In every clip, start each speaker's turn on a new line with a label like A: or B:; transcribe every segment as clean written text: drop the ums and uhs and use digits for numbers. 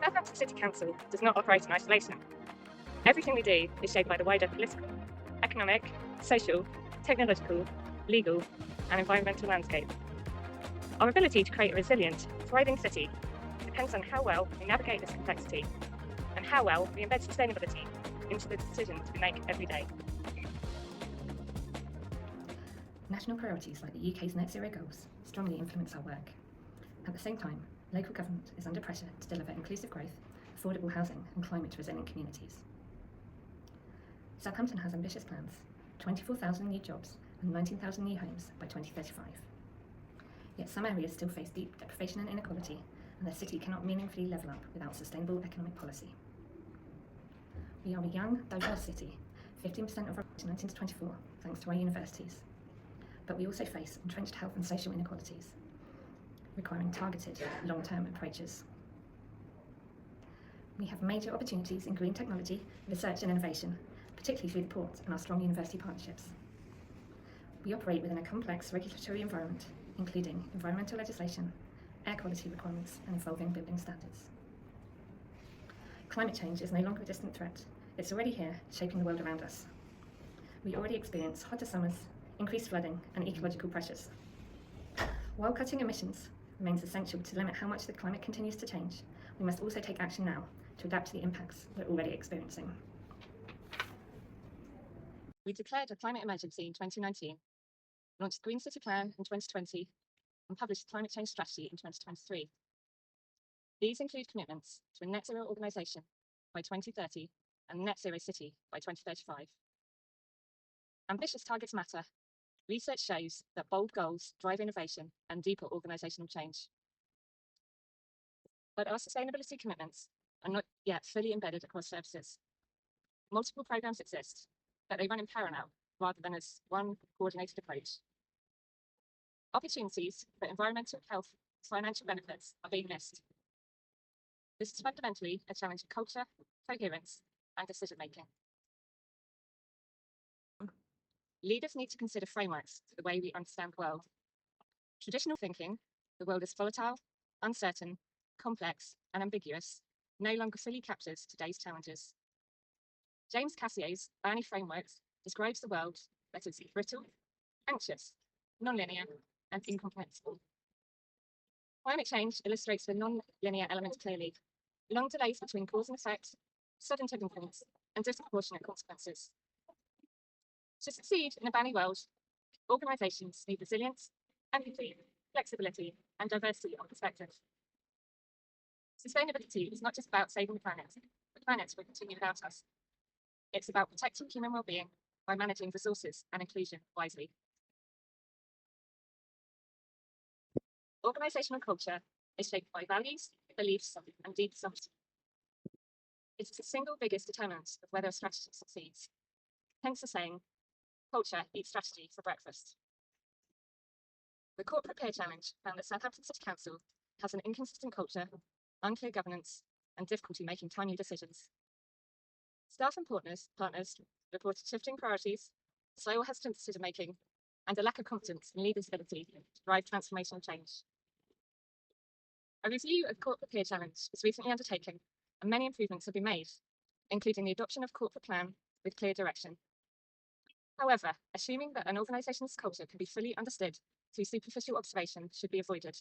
A: Southampton City Council does not operate in isolation. Everything we do is shaped by the wider political, economic, social, technological, legal, and environmental landscape. Our ability to create a resilient, thriving city depends on how well we navigate this complexity and how well we embed sustainability into the decisions we make every day.
B: National priorities like the UK's net zero goals strongly influence our work. At the same time, local government is under pressure to deliver inclusive growth, affordable housing and climate resilient communities. Southampton has ambitious plans, 24,000 new jobs and 19,000 new homes by 2035. Yet some areas still face deep deprivation and inequality, and the city cannot meaningfully level up without sustainable economic policy. We are a young, diverse city, 15% of our 19 to 24, thanks to our universities. But we also face entrenched health and social inequalities, requiring targeted, long-term approaches. We have major opportunities in green technology, research and innovation, particularly through the port and our strong university partnerships. We operate within a complex regulatory environment, including environmental legislation, air quality requirements and evolving building standards. Climate change is no longer a distant threat. It's already here, shaping the world around us. We already experience hotter summers, increased flooding and ecological pressures. While cutting emissions remains essential to limit how much the climate continues to change, we must also take action now to adapt to the impacts we're already experiencing.
A: We declared a climate emergency in 2019, launched the Green City Plan in 2020, and published a climate change strategy in 2023. These include commitments to a net zero organisation by 2030 and a net zero city by 2035. Ambitious targets matter. Research shows that bold goals drive innovation and deeper organisational change. But our sustainability commitments are not yet fully embedded across services. Multiple programmes exist, but they run in parallel rather than as one coordinated approach. Opportunities for environmental, health, financial benefits are being missed. This is fundamentally a challenge of culture, coherence, and decision making. Leaders need to consider frameworks for the way we understand the world. Traditional thinking, the world is volatile, uncertain, complex, and ambiguous, no longer fully captures today's challenges. James Cassio's Burney framework describes the world that is brittle, anxious, non-linear, and incomprehensible. Climate change illustrates the non-linear element clearly. Long delays between cause and effect, sudden tipping points, and disproportionate consequences. To succeed in a Burney world, organisations need resilience, empathy, flexibility, and diversity of perspective. Sustainability is not just about saving the planet. The planet will continue without us. It's about protecting human well-being by managing resources and inclusion wisely. Organisational culture is shaped by values, beliefs, and deep assumptions. It's the single biggest determinant of whether a strategy succeeds. Hence the saying, culture eats strategy for breakfast. The Corporate Peer Challenge found that Southampton City Council has an inconsistent culture, unclear governance, and difficulty making timely decisions. Staff and partners reported shifting priorities, slow or hesitant decision making, and a lack of confidence in leaders' ability to drive transformational change. A review of Corporate Peer Challenge was recently undertaken, and many improvements have been made, including the adoption of corporate plan with clear direction. However, assuming that an organisation's culture can be fully understood through superficial observation should be avoided.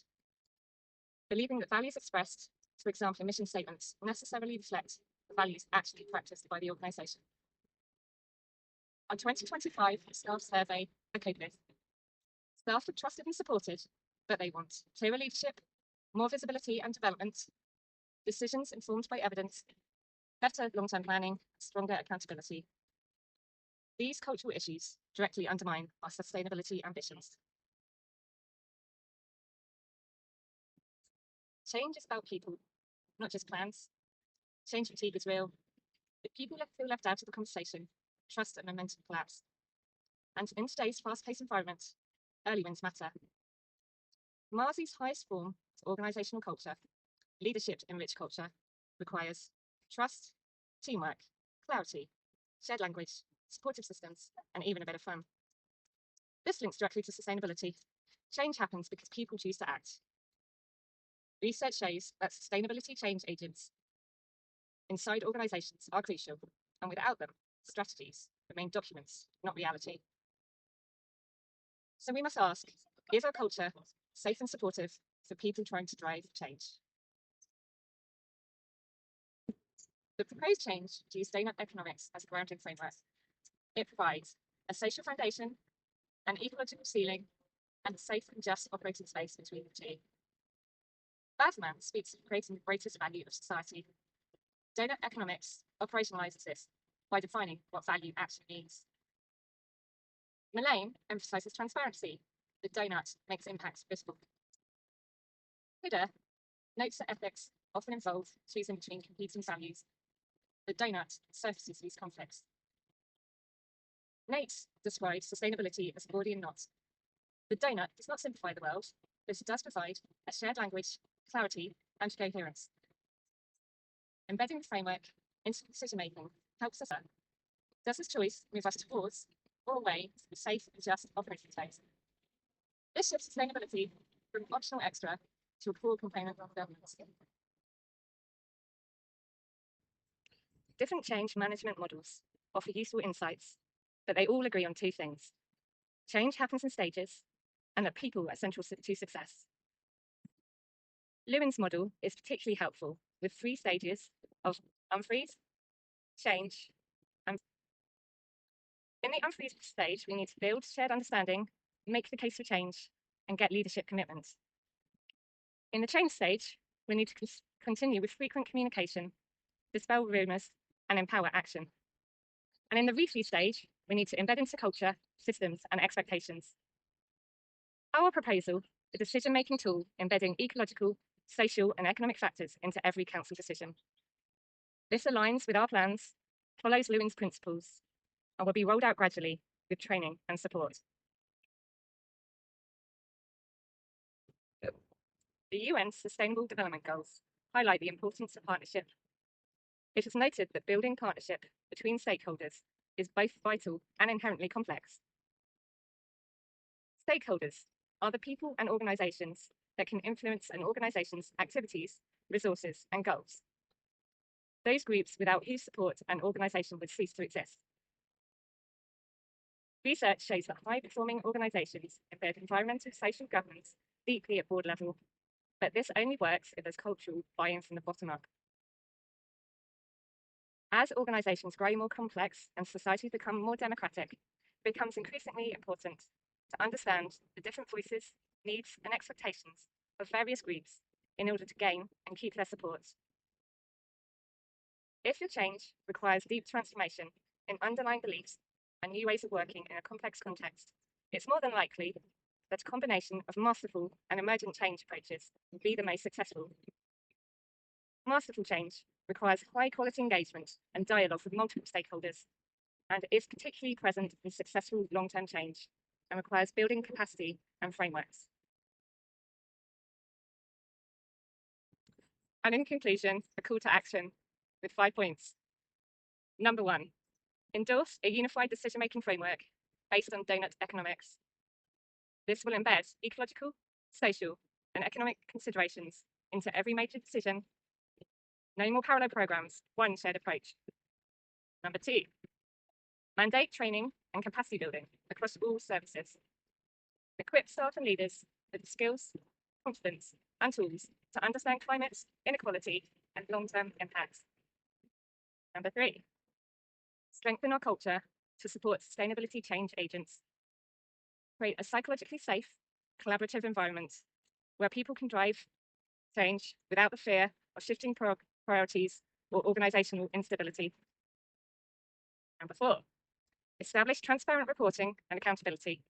A: Believing that values expressed, for example in mission statements, necessarily reflect the values actually practiced by the organisation. Our 2025 staff survey echoed this. Staff are trusted and supported, but they want clearer leadership, more visibility and development, decisions informed by evidence, better long-term planning, stronger accountability. These cultural issues directly undermine our sustainability ambitions. Change is about people, not just plans. Change fatigue is real. If people feel left out of the conversation, trust and momentum collapse. And in today's fast-paced environment, early wins matter. Marzi's highest form of organisational culture, leadership-enriched culture, requires trust, teamwork, clarity, shared language, supportive systems, and even a bit of fun. This links directly to sustainability. Change happens because people choose to act. Research shows that sustainability change agents inside organisations are crucial, and without them, strategies remain documents, not reality. So we must ask, is our culture safe and supportive for people trying to drive change? The proposed change to use donut economics as a grounding framework. It provides a social foundation, an ecological ceiling, and a safe and just operating space between the two. Basman speaks of creating the greatest value of society. Donut economics operationalizes this by defining what value actually means. Mullane emphasizes transparency. The donut makes impacts visible. Huda notes that ethics often involve choosing between competing values. The donut surfaces these conflicts. Nate describes sustainability as a Gordian knot. The donut does not simplify the world, but it does provide a shared language, clarity, and coherence. Embedding the framework into decision-making helps us learn. Does this choice move us towards or away from a safe and just operating space? This shifts sustainability from optional extra to a core component of governance. Different change management models offer useful insights, but they all agree on two things. Change happens in stages, and that people are central to success. Lewin's model is particularly helpful with 3 stages of unfreeze, change, and in the unfreeze stage, we need to build shared understanding, make the case for change, and get leadership commitment. In the change stage, we need to continue with frequent communication, dispel rumours, and empower action. And in the refreeze stage, we need to embed into culture, systems, and expectations. Our proposal, a decision-making tool embedding ecological, social, and economic factors into every council decision. This aligns with our plans, follows Lewin's principles, and will be rolled out gradually with training and support. The UN's Sustainable Development Goals highlight the importance of partnership. It is noted that building partnership between stakeholders is both vital and inherently complex. Stakeholders are the people and organisations that can influence an organisation's activities, resources, and goals. Those groups without whose support an organisation would cease to exist. Research shows that high-performing organisations embed environmental social governance deeply at board level, but this only works if there's cultural buy-in from the bottom up. As organisations grow more complex and societies become more democratic, it becomes increasingly important to understand the different voices, needs, and expectations of various groups in order to gain and keep their support. If your change requires deep transformation in underlying beliefs and new ways of working in a complex context, it's more than likely that a combination of masterful and emergent change approaches will be the most successful. Masterful change requires high-quality engagement and dialogue with multiple stakeholders, and is particularly present in successful long-term change, and requires building capacity and frameworks. And in conclusion, a call to action with 5 points. Number 1, endorse a unified decision-making framework based on donut economics. This will embed ecological, social, and economic considerations into every major decision. No more parallel programs, one shared approach. Number 2, mandate training and capacity building across all services. Equip staff and leaders with the skills, confidence, and tools to understand climate, inequality, and long-term impacts. Number 3, strengthen our culture to support sustainability change agents. Create a psychologically safe, collaborative environment where people can drive change without the fear of shifting priorities or organisational instability. Number 4, establish transparent reporting and accountability.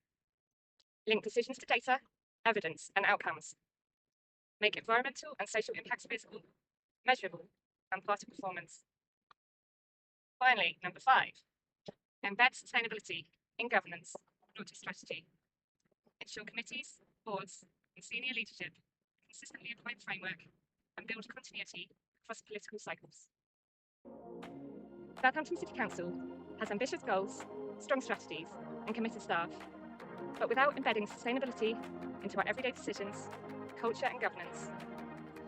A: Link decisions to data, evidence, and outcomes. Make environmental and social impacts visible, measurable, and part of performance. Finally, number 5, embed sustainability in governance, not just strategy. Ensure committees, boards, and senior leadership consistently apply the framework and build continuity across political cycles. Southampton City Council has ambitious goals, strong strategies, and committed staff, but without embedding sustainability into our everyday decisions, culture, and governance,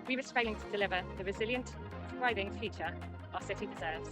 A: we risk failing to deliver the resilient, thriving future our city deserves.